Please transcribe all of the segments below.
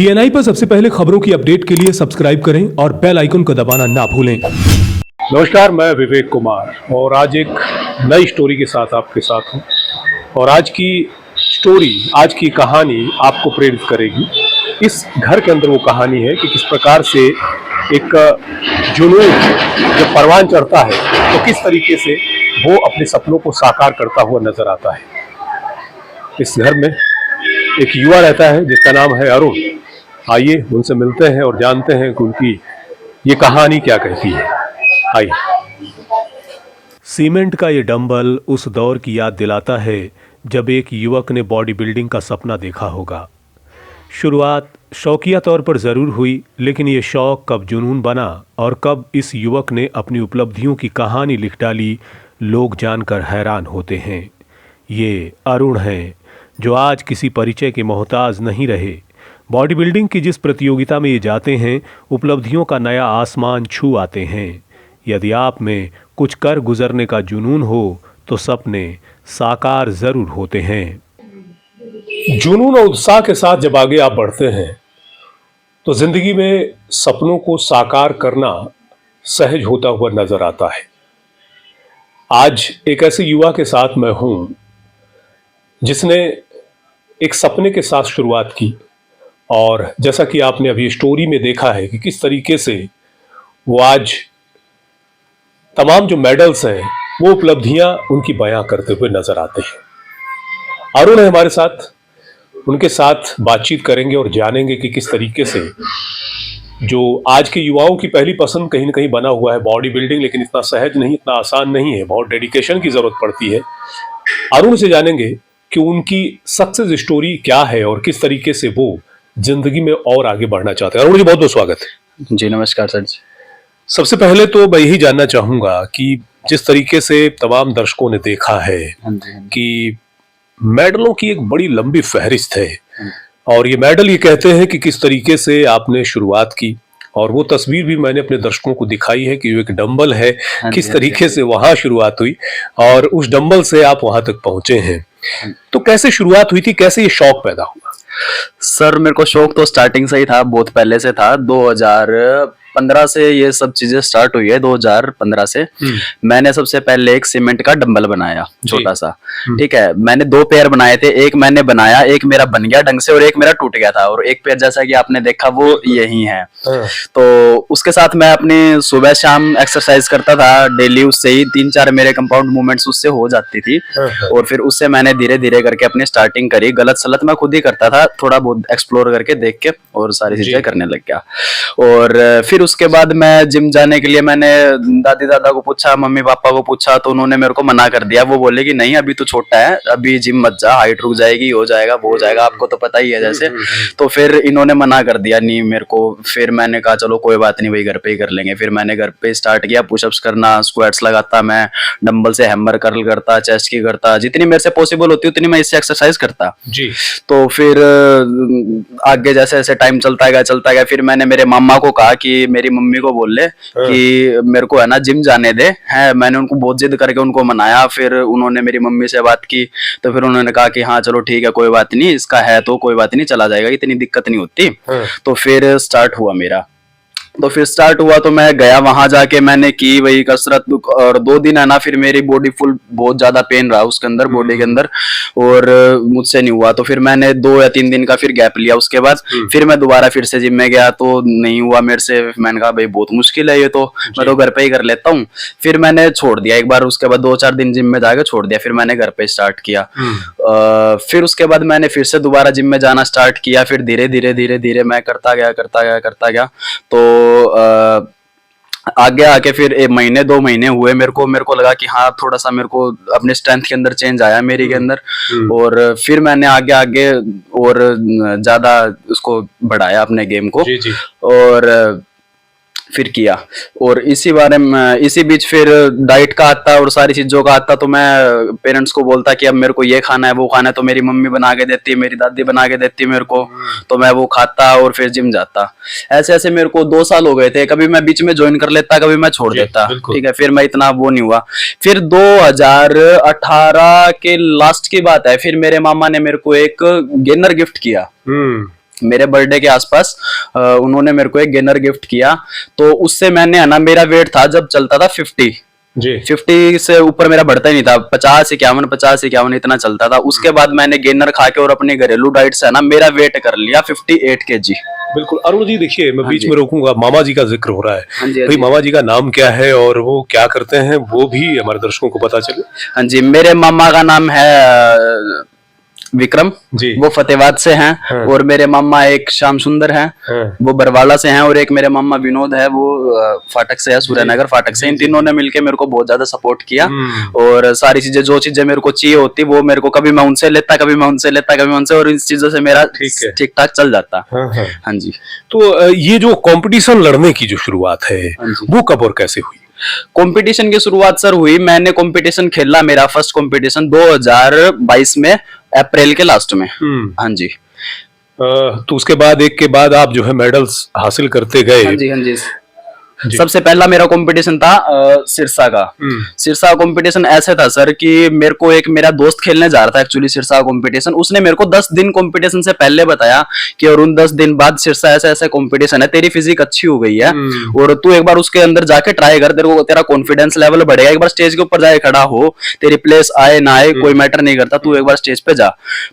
DNI पर सबसे पहले खबरों की अपडेट के लिए सब्सक्राइब करें और बेल आइकन को दबाना ना भूलें। नमस्कार, मैं विवेक कुमार और आज एक नई स्टोरी के साथ आपके साथ हूँ। और आज की स्टोरी, आज की कहानी आपको प्रेरित करेगी। इस घर के अंदर वो कहानी है कि किस प्रकार से एक जुनून जब परवान चढ़ता है तो किस तरीके से वो अपने सपनों को साकार करता हुआ नजर आता है। इस घर में एक युवा रहता है जिसका नाम है अरुण। आइए उनसे मिलते हैं और जानते हैं कि उनकी ये कहानी क्या कहती है। आइए। सीमेंट का ये डंबल उस दौर की याद दिलाता है जब एक युवक ने बॉडी बिल्डिंग का सपना देखा होगा। शुरुआत शौकिया तौर पर ज़रूर हुई, लेकिन ये शौक कब जुनून बना और कब इस युवक ने अपनी उपलब्धियों की कहानी लिख डाली, लोग जानकर हैरान होते हैं। ये अरुण हैं जो आज किसी परिचय के मोहताज नहीं रहे। बॉडी बिल्डिंग की जिस प्रतियोगिता में ये जाते हैं, उपलब्धियों का नया आसमान छू आते हैं। यदि आप में कुछ कर गुजरने का जुनून हो तो सपने साकार ज़रूर होते हैं। जुनून और उत्साह के साथ जब आगे आप बढ़ते हैं तो जिंदगी में सपनों को साकार करना सहज होता हुआ नजर आता है। आज एक ऐसे युवा के साथ मैं हूं जिसने एक सपने के साथ शुरुआत की और जैसा कि आपने अभी स्टोरी में देखा है कि किस तरीके से वो आज तमाम जो मेडल्स हैं वो उपलब्धियां उनकी बयां करते हुए नजर आते हैं। अरुण है हमारे साथ, उनके साथ बातचीत करेंगे और जानेंगे कि किस तरीके से जो आज के युवाओं की पहली पसंद कहीं ना कहीं बना हुआ है बॉडी बिल्डिंग, लेकिन इतना सहज नहीं, इतना आसान नहीं है, बहुत डेडिकेशन की जरूरत पड़ती है। अरुण से जानेंगे कि उनकी सक्सेस स्टोरी क्या है और किस तरीके से वो जिंदगी में और आगे बढ़ना चाहते हैं। अरुण जी, बहुत बहुत स्वागत है। जी नमस्कार सर जी। सबसे पहले तो मैं यही जानना चाहूंगा कि जिस तरीके से तमाम दर्शकों ने देखा है कि मेडलों की एक बड़ी लंबी फहरिस्त है और ये मेडल ये कहते हैं कि किस तरीके से आपने शुरुआत की, और वो तस्वीर भी मैंने अपने दर्शकों को दिखाई है कि वो एक डंबल है, किस तरीके से वहां शुरुआत हुई और उस डंबल से आप वहां तक पहुंचे हैं। तो कैसे शुरुआत हुई थी, कैसे ये शौक पैदा हुआ? सर मेरे को शौक तो स्टार्टिंग से ही था, बहुत पहले से था। 2015 से ये सब चीजें स्टार्ट हुई है। 2015 से मैंने सबसे पहले एक सीमेंट का डंबल बनाया, छोटा सा। ठीक है, मैंने 2 पेयर बनाए थे। एक मैंने बनाया, एक मेरा बन गया ढंग से और एक मेरा टूट गया था। और एक पेयर जैसा कि आपने देखा वो यही है। तो उसके साथ मैं अपनी सुबह शाम एक्सरसाइज करता था डेली। उससे ही 3-4 मेरे कंपाउंड मूवमेंट्स उससे हो जाती थी। और फिर उससे मैंने धीरे धीरे करके अपनी स्टार्टिंग करी। गलत सलत मैं खुद ही करता था, थोड़ा बहुत एक्सप्लोर करके देख के और सारी चीजें करने लग गया। और फिर उसके बाद मैं जिम जाने के लिए मैंने दादी दादा को पूछा, मम्मी पापा को पूछा, तो उन्होंने मेरे को मना कर दिया। वो बोले कि नहीं अभी तो छोटा है, अभी जिम मत जा, हाइट रुक जाएगी, हो जाएगा वो हो जाएगा, आपको तो पता ही है जैसे। तो फिर इन्होंने मना कर दिया नहीं मेरे को। फिर मैंने कहा चलो कोई बात नहीं भाई, घर पे ही कर लेंगे। फिर मैंने घर पे स्टार्ट किया, पुशअप्स करना, स्क्वाट्स लगाता, मैं डंबल से हैमर कर्ल करता, चेस्ट की करता, जितनी मेरे से पॉसिबल होती उतनी मैं इससे एक्सरसाइज करता जी। तो फिर आगे जैसे जैसे टाइम चलता गया, फिर मैंने मेरे मामा को कहा कि मेरी मम्मी को बोल ले कि मेरे को है ना जिम जाने दे। है मैंने उनको बहुत जिद करके उनको मनाया। फिर उन्होंने मेरी मम्मी से बात की, तो फिर उन्होंने कहा कि हाँ चलो ठीक है, कोई बात नहीं, इसका है तो कोई बात नहीं, चला जाएगा, इतनी दिक्कत नहीं होती। तो फिर स्टार्ट हुआ मेरा। तो फिर स्टार्ट हुआ तो मैं गया, वहां जाके मैंने की वही कसरत। और 2 दिन है ना, फिर मेरी बॉडी फुल बहुत ज्यादा पेन रहा उसके अंदर, बॉडी के अंदर, और मुझसे नहीं हुआ। तो फिर मैंने 2 या 3 दिन का फिर गैप लिया। उसके बाद फिर मैं दोबारा फिर से जिम में गया तो नहीं हुआ मेरे से। मैंने कहा भाई बहुत मुश्किल है ये तो, मैं तो घर पे ही कर लेता हूँ। फिर मैंने छोड़ दिया एक बार। उसके बाद 2-4 दिन जिम में जाकर छोड़ दिया। फिर मैंने घर पे स्टार्ट किया। फिर उसके बाद मैंने फिर से दोबारा जिम में जाना स्टार्ट किया। फिर धीरे धीरे मैं करता गया। तो आगे आके फिर 1-2 महीने हुए, मेरे को लगा कि हाँ थोड़ा सा मेरे को अपने स्ट्रेंथ के अंदर चेंज आया मेरी के अंदर। और फिर मैंने आगे और ज्यादा उसको बढ़ाया अपने गेम को। जी। और फिर किया। और इसी बारे में इसी बीच फिर डाइट का आता और सारी चीजों का आता। तो मैं पेरेंट्स को बोलता कि अब मेरे को ये खाना है वो खाना है, तो मेरी मम्मी बना के देती, मेरी दादी बना के देती मेरे को, तो मैं वो खाता और फिर जिम जाता। ऐसे ऐसे मेरे को 2 साल हो गए थे। कभी मैं बीच में ज्वाइन कर लेता, कभी मैं छोड़ देता। ठीक है, फिर मैं इतना वो नहीं हुआ। फिर 2018 के लास्ट की बात है, फिर मेरे मामा ने मेरे को एक गेनर गिफ्ट किया। मेरे बर्थडे के आसपास उन्होंने मेरे को एक गेनर गिफ्ट किया। तो उससे मैंने है ना, मेरा वेट था जब चलता था 50 जी 50 से ऊपर मेरा बढ़ता ही नहीं था, 50 51 इतना चलता था। उसके बाद मैंने गेनर खा के और अपनी घरेलू डाइट से है ना मेरा वेट कर लिया 58 kg। बिल्कुल। अरुण जी देखिए, मैं बीच में रोकूंगा, मामा जी का जिक्र हो रहा है। हाँ जी, हाँ भाई जी। मामा जी का नाम क्या है और वो क्या करते हैं, वो भी हमारे दर्शकों को पता चले। हाँ जी, मेरे मामा का नाम है विक्रम, जी। वो फतेहाबाद से हैं। हाँ। और मेरे मामा एक श्याम सुंदर हैं, हाँ। वो बरवाला से हैं। और एक मेरे मामा विनोद है, वो फाटक से है, सूर्यनगर फाटक से। इन तीनों ने मिलके मेरे को बहुत ज्यादा सपोर्ट किया। और सारी चीजें, जो चीजें मेरे को चाहिए होती, वो मेरे को कभी मैं उनसे लेता, कभी मैं उनसे लेता, कभी मैं उनसे, और इन चीजों से मेरा ठीक है। ठीक ठाक चल जाता। हाँ हाँ। हाँ जी। तो ये जो कंपटीशन लड़ने की जो शुरुआत है, हाँ जी। वो कब और कैसे हुई? कंपटीशन की शुरुआत सर हुई, मैंने कंपटीशन खेला, मेरा फर्स्ट कंपटीशन 2022 में अप्रैल के लास्ट में। हाँ जी। तो उसके बाद एक के बाद आप जो है मेडल्स हासिल करते गए। हाँ जी, हाँ जी। जी। सबसे पहला मेरा कंपटीशन था सिरसा का। सिरसा कंपटीशन ऐसे था सर कि मेरे को एक मेरा दोस्त खेलने जा रहा था एक्चुअली सिरसा कंपटीशन। उसने मेरे को 10 दिन कंपटीशन से पहले बताया कि अरुण 10 दिन बाद सिरसा ऐसा ऐसा कंपटीशन है, तेरी फिजिक अच्छी हो गई है और तू एक बार उसके अंदर जाके ट्राई कर, तेरे को तेरा कॉन्फिडेंस लेवल बढ़ेगा। एक बार स्टेज के ऊपर जाके खड़ा हो, तेरी प्लेस आए ना आए कोई मैटर नहीं करता, तू एक बार स्टेज पे जा।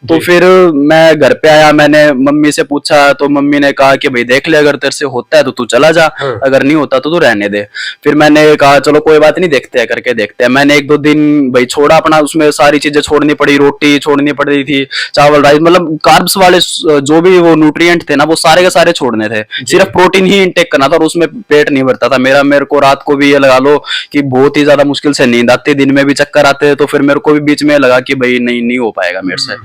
तो फिर मैं घर पे आया, मैंने मम्मी से पूछा, तो मम्मी ने कहा कि भाई देख ले, अगर तेरे से होता है तो तू चला जा, अगर नहीं होता तो तू रहने दे। फिर मैंने कहा चलो कोई बात नहीं, देखते हैं, करके देखते हैं। मैंने 1-2 दिन भाई छोड़ा अपना, उसमें सारी चीजें छोड़नी पड़ी, रोटी छोड़नी पड़ रही थी, चावल राइस, मतलब कार्ब्स वाले जो भी वो न्यूट्रिएंट थे ना, वो सारे के सारे छोड़ने थे, सिर्फ प्रोटीन ही इंटेक करना था। और उसमें पेट नहीं भरता था मेरा। मेरे को रात को भी ये लगा लो कि बहुत ही ज्यादा मुश्किल से नींद आती, दिन में भी चक्कर आते। तो फिर मेरे को भी बीच में लगा कि भाई नहीं हो पाएगा मेरे से।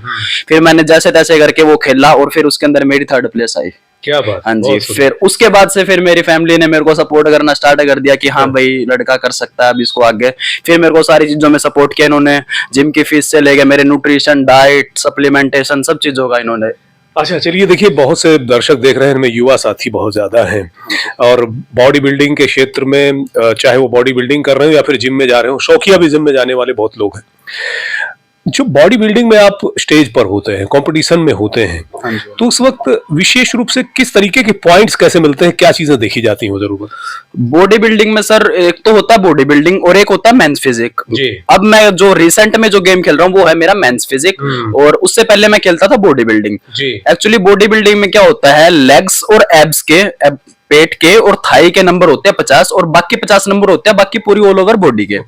फिर मैंने जैसे तैसे करके वो खेला और फिर उसके अंदर मेरी 3rd प्लेस आई। क्या बात। हाँ जी। फिर उसके बाद से फिर मेरी फैमिली ने मेरे को सपोर्ट करना स्टार्ट कर दिया कि हाँ भाई लड़का कर सकता है अब इसको आगे। फिर मेरे को सारी चीजों में सपोर्ट किया इन्होंने, जिम की फीस से लेके मेरे न्यूट्रिशन, डाइट, सप्लीमेंटेशन, सब चीजों का इन्होंने। अच्छा चलिए, देखिए बहुत से दर्शक देख रहे हैं, इनमें युवा साथी बहुत ज्यादा हैं और बॉडी बिल्डिंग के क्षेत्र में चाहे वो बॉडी बिल्डिंग कर रहे हो या फिर जिम में जा रहे हो, शौकिया भी जिम में जाने वाले बहुत लोग हैं। जो बॉडी बिल्डिंग में आप स्टेज पर होते हैं, कंपटीशन में होते हैं, तो उस वक्त विशेष रूप से किस तरीके के पॉइंट्स कैसे मिलते हैं, क्या चीजें देखी जाती हैं जरूर? बॉडी बिल्डिंग में सर एक तो होता है बॉडी बिल्डिंग और एक होता है मेंस फिजिक। जी। अब मैं जो रिसेंट में जो गेम खेल रहा हूँ वो है मेरा मेंस फिजिक, और उससे पहले मैं खेलता था बॉडी बिल्डिंग। जी। एक्चुअली बॉडी बिल्डिंग में क्या होता है, लेग्स और एब्स के, पेट के और थाई के नंबर होते हैं 50 और बाकी 50 नंबर होते हैं बाकी पूरी ऑल ओवर बॉडी के।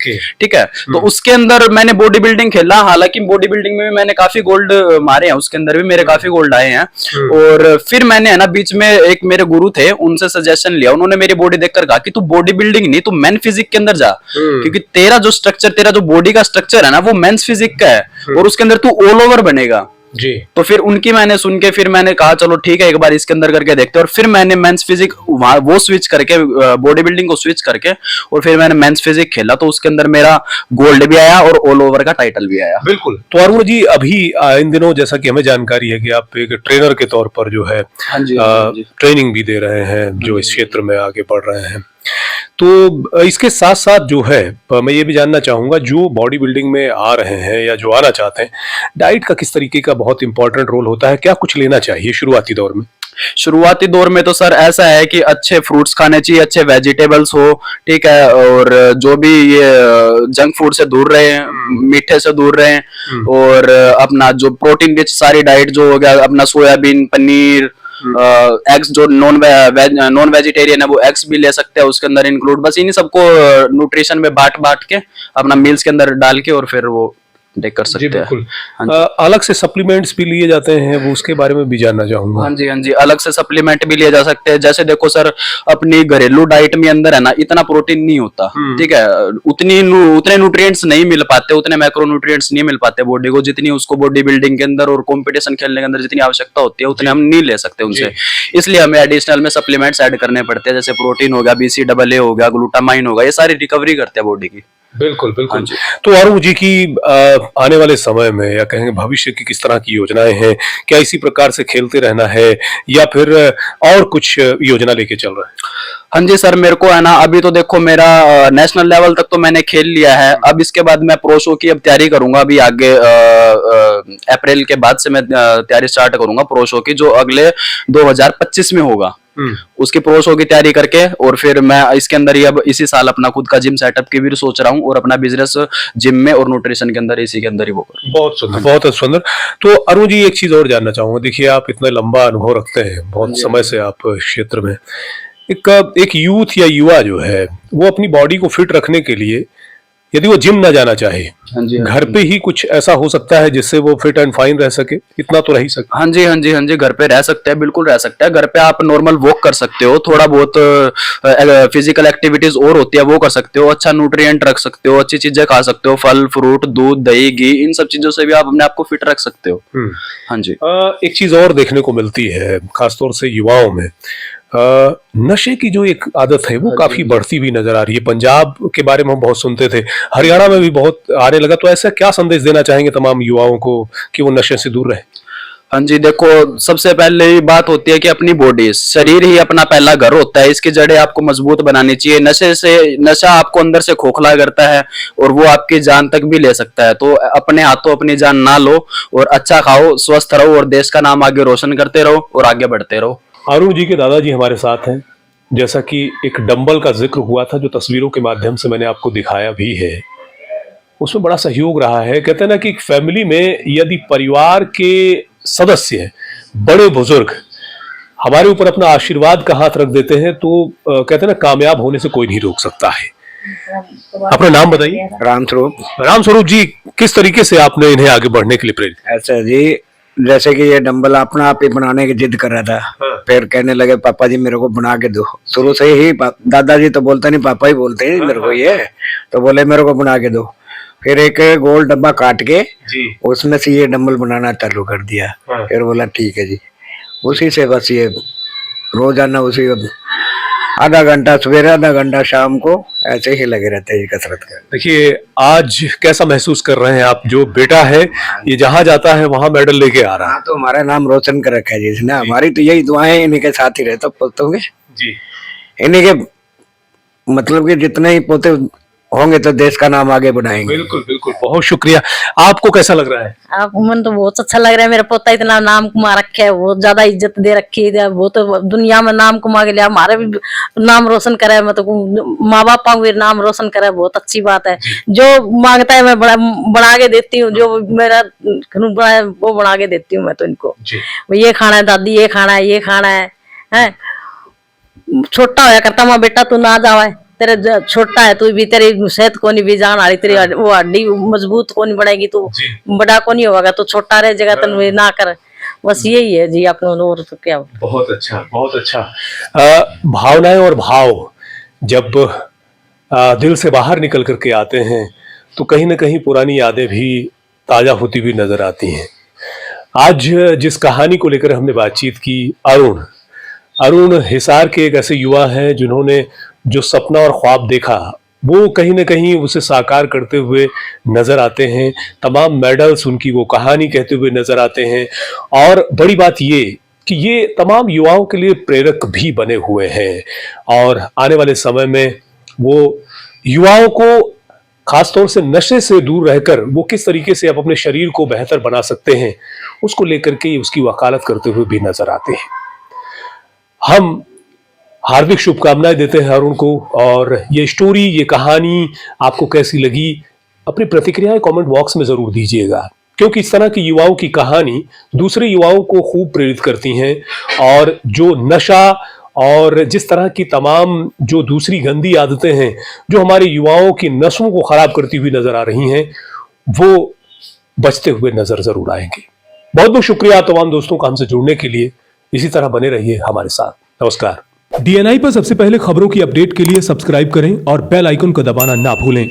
ठीक है। तो उसके अंदर मैंने बॉडी बिल्डिंग खेला, हालांकि बॉडी बिल्डिंग में भी मैंने काफी गोल्ड मारे हैं, उसके अंदर भी मेरे काफी गोल्ड आए हैं। और फिर मैंने है ना बीच में एक मेरे गुरु थे, उनसे सजेशन लिया, उन्होंने मेरी बॉडी देखकर कहा कि तू बॉडी बिल्डिंग नहीं, तू मेन फिजिक के अंदर जा, क्योंकि तेरा जो स्ट्रक्चर, तेरा जो बॉडी का स्ट्रक्चर है ना, वो मेंस फिजिक का है और उसके अंदर तू ऑल ओवर बनेगा। जी। तो फिर उनकी मैंने सुन के फिर मैंने कहा चलो ठीक है एक बार इसके अंदर करके देखते हैं। और फिर मैंने मेंस फिजिक वो स्विच करके, बॉडी बिल्डिंग को स्विच करके, और फिर मैंने मेंस फिजिक खेला, तो उसके अंदर मेरा गोल्ड भी आया और ऑल ओवर का टाइटल भी आया। बिल्कुल। तो अरुण जी अभी इन दिनों जैसा कि हमें जानकारी है कि आप एक ट्रेनर के तौर पर जो है ट्रेनिंग भी दे रहे हैं, जो इस क्षेत्र में आगे बढ़ रहे हैं, तो इसके साथ साथ जो है मैं ये भी जानना चाहूंगा, जो बॉडी बिल्डिंग में आ रहे हैं या जो आना चाहते हैं, डाइट का किस तरीके का बहुत इंपॉर्टेंट रोल होता है, क्या कुछ लेना चाहिए शुरुआती दौर में? शुरुआती दौर में तो सर ऐसा है कि अच्छे फ्रूट्स खाने चाहिए, अच्छे वेजिटेबल्स हो, ठीक है, और जो भी ये जंक फूड से दूर रहे, मीठे से दूर रहे, और अपना जो प्रोटीन रिच सारी डाइट जो हो गया, अपना सोयाबीन, पनीर, एग्स, जो नॉन वेजिटेरियन है वो एग्स भी ले सकते हैं उसके अंदर इंक्लूड। बस इन्हीं सबको न्यूट्रिशन में बांट के अपना मील्स के अंदर डाल के और फिर वो टेक कर सकते हैं। अलग से सप्लीमेंट्स भी लिए जाते हैं, वो उसके बारे में भी जानना चाहूंगा। हाँ जी, अलग से सप्लीमेंट भी लिए जा सकते हैं। जैसे देखो सर, अपनी घरेलू डाइट में अंदर है ना इतना प्रोटीन नहीं होता, ठीक है, उतने न्यूट्रिएंट्स नहीं मिल पाते, उतने मैक्रो न्यूट्रिएंट्स नहीं मिल पाते बॉडी को, जितनी उसको बॉडी बिल्डिंग के अंदर और कॉम्पिटिशन खेलने के अंदर जितनी आवश्यकता होती है उतने हम नहीं ले सकते उनसे। इसलिए हमें एडिशनल में सप्लीमेंट्स ऐड करने पड़ते हैं, जैसे प्रोटीन हो गया, BCAA हो गया, ग्लूटामाइन हो गया, ये सारी रिकवरी करते हैं बॉडी की। बिल्कुल हाँ बिल्कुल। जी। तो अरुण जी की आने वाले समय में या कहेंगे भविष्य की किस तरह की योजनाएं हैं? क्या इसी प्रकार से खेलते रहना है या फिर और कुछ योजना लेके चल रहे हैं? हाँ जी सर, मेरे को है ना, अभी तो देखो मेरा नेशनल लेवल तक तो मैंने खेल लिया है। अब इसके बाद मैं प्रो शो की अब तैयारी करूंगा। अभी आगे अप्रैल के बाद से मैं तैयारी स्टार्ट करूंगा प्रो शो की, जो अगले 2025 में होगा। उसकी प्रो शो की तैयारी करके और फिर मैं इसके अंदर ही अब इसी साल अपना खुद का जिम सेटअप की भी सोच रहा हूँ, और अपना बिजनेस जिम में और न्यूट्रिशन के अंदर इसी के अंदर ही वो करूँ। बहुत सुंदर, बहुत सुंदर। तो अरुण जी एक चीज और जानना चाहूंगा, देखिए आप इतना लंबा अनुभव रखते हैं, बहुत समय से आप क्षेत्र में, एक यूथ या युवा जो है वो अपनी बॉडी को फिट रखने के लिए यदि वो जिम ना जाना चाहे, हाँ जी, घर पे ही कुछ ऐसा हो सकता है जिससे वो फिट एंड फाइन रह सके, इतना तो रह ही सकता। हाँ जी, हाँ जी, हाँ जी, घर पे रह सकते हैं, बिल्कुल रह सकते हैं। घर पे आप नॉर्मल वॉक कर सकते हो, थोड़ा बहुत फिजिकल एक्टिविटीज और होती है वो कर सकते हो, अच्छा न्यूट्रिएंट रख सकते हो, अच्छी चीजें खा सकते हो, फल फ्रूट दूध दही घी, इन सब चीजों से भी आप अपने आप को फिट रख सकते हो। हाँ जी। एक चीज और देखने को मिलती है खासतौर से युवाओं में, नशे की जो एक आदत है वो काफी बढ़ती हुई नजर आ रही है। पंजाब के बारे में हम बहुत सुनते थे, हरियाणा में भी बहुत आने लगा। तो ऐसा क्या संदेश देना चाहेंगे तमाम युवाओं को कि वो नशे से दूर रहे? हाँ जी, देखो सबसे पहले ये बात होती है कि अपनी बॉडी, शरीर ही अपना पहला घर होता है, इसकी जड़ें आपको मजबूत बनानी चाहिए। नशा आपको अंदर से खोखला करता है और वो आपकी जान तक भी ले सकता है। तो अपने हाथों अपनी जान ना लो और अच्छा खाओ, स्वस्थ रहो और देश का नाम आगे रोशन करते रहो और आगे बढ़ते रहो। अरुण जी के दादाजी हमारे साथ हैं। जैसा कि एक डंबल का जिक्र हुआ था जो तस्वीरों के माध्यम से मैंने आपको दिखाया भी है, उसमें बड़ा सहयोग रहा है। कहते हैं ना कि एक फैमिली में यदि परिवार के सदस्य, बड़े बुजुर्ग हमारे ऊपर अपना आशीर्वाद का हाथ रख देते हैं तो कहते हैं ना कामयाब होने से कोई नहीं रोक सकता है। अपना नाम बताइए। राम स्वरूप जी, किस तरीके से आपने इन्हें आगे बढ़ने के लिए प्रेरित? ऐसा जी, जैसे कि ये डंबल अपना आप ही बनाने की जिद कर रहा था। फिर कहने लगे पापा जी मेरे को बना के दो। शुरू से ही दादाजी तो बोलते नहीं, पापा ही बोलते हैं मेरे को ये, तो बोले मेरे को बना के दो। फिर एक गोल डब्बा काट के उसमें से ये डंबल बनाना चालू कर दिया। फिर बोला ठीक है जी, उसी से बस ये रोजाना उसी आधा घंटा सवेरे आधा घंटा शाम को ऐसे ही लगे रहते हैं कसरत कर। देखिए आज कैसा महसूस कर रहे हैं आप? जो बेटा है ये जहाँ जाता है वहाँ मेडल लेके आ रहा है। तो हमारा नाम रोशन कर रखा है जी इसने। हमारी तो यही दुआएं इन्हीं के साथ ही रहता पोतों के जी। इन्हीं के मतलब कि जितने ही पोते होंगे तो देश का नाम आगे बढ़ाएंगे। बिल्कुल बिल्कुल, बहुत शुक्रिया। आपको कैसा लग रहा है? आपको मन तो बहुत अच्छा लग रहा है। मेरा पोता इतना नाम कमा रखे है, बहुत ज्यादा इज्जत दे रखी है, वो तो दुनिया में नाम कमा के लिया, हमारे भी नाम रोशन करे, मतलब माँ बाप का भी नाम रोशन करे, बहुत अच्छी बात है। जो मांगता है मैं बना के देती हूँ, जो मेरा वो बना के देती हूँ मैं तो इनको। ये खाना है दादी, ये खाना है, ये खाना है। छोटा होया करता मैं, बेटा तू ना जावा, तेरे छोटा है तू भी, तेरी सेहत को नहीं भी जान आ रही, तेरी वो हड्डी मजबूत को नहीं बढ़ेगी, तू बड़ा को नहीं होगा, तो छोटा रह जगह तन ना कर। बस यही है जी अपने, और तो क्या। बहुत अच्छा, बहुत अच्छा। भावनाएं और भाव जब दिल से बाहर निकल करके आते हैं तो कहीं ना कहीं पुरानी यादें भी ताजा होती हुई नजर आती हैं। आज जिस कहानी को लेकर हमने बातचीत की, अरुण हिसार के एक ऐसे युवा हैं जिन्होंने जो सपना और ख्वाब देखा वो कहीं ना कहीं उसे साकार करते हुए नजर आते हैं। तमाम मेडल्स उनकी वो कहानी कहते हुए नजर आते हैं। और बड़ी बात ये कि ये तमाम युवाओं के लिए प्रेरक भी बने हुए हैं और आने वाले समय में वो युवाओं को खासतौर से नशे से दूर रहकर वो किस तरीके से आप अपने शरीर को बेहतर बना सकते हैं उसको लेकर के उसकी वकालत करते हुए भी नजर आते हैं। हम हार्दिक शुभकामनाएं देते हैं अरुण को। और ये स्टोरी, ये कहानी आपको कैसी लगी, अपनी प्रतिक्रियाएं कमेंट बॉक्स में जरूर दीजिएगा, क्योंकि इस तरह की युवाओं की कहानी दूसरे युवाओं को खूब प्रेरित करती हैं। और जो नशा और जिस तरह की तमाम जो दूसरी गंदी आदतें हैं जो हमारे युवाओं की नस्लों को खराब करती हुई नजर आ रही हैं, वो बचते हुए नजर जरूर आएंगे। बहुत बहुत शुक्रिया तमाम दोस्तों का हमसे जुड़ने के लिए। इसी तरह बने रहिए हमारे साथ। नमस्कार। DNI पर सबसे पहले खबरों की अपडेट के लिए सब्सक्राइब करें और बेल आइकन को दबाना ना भूलें।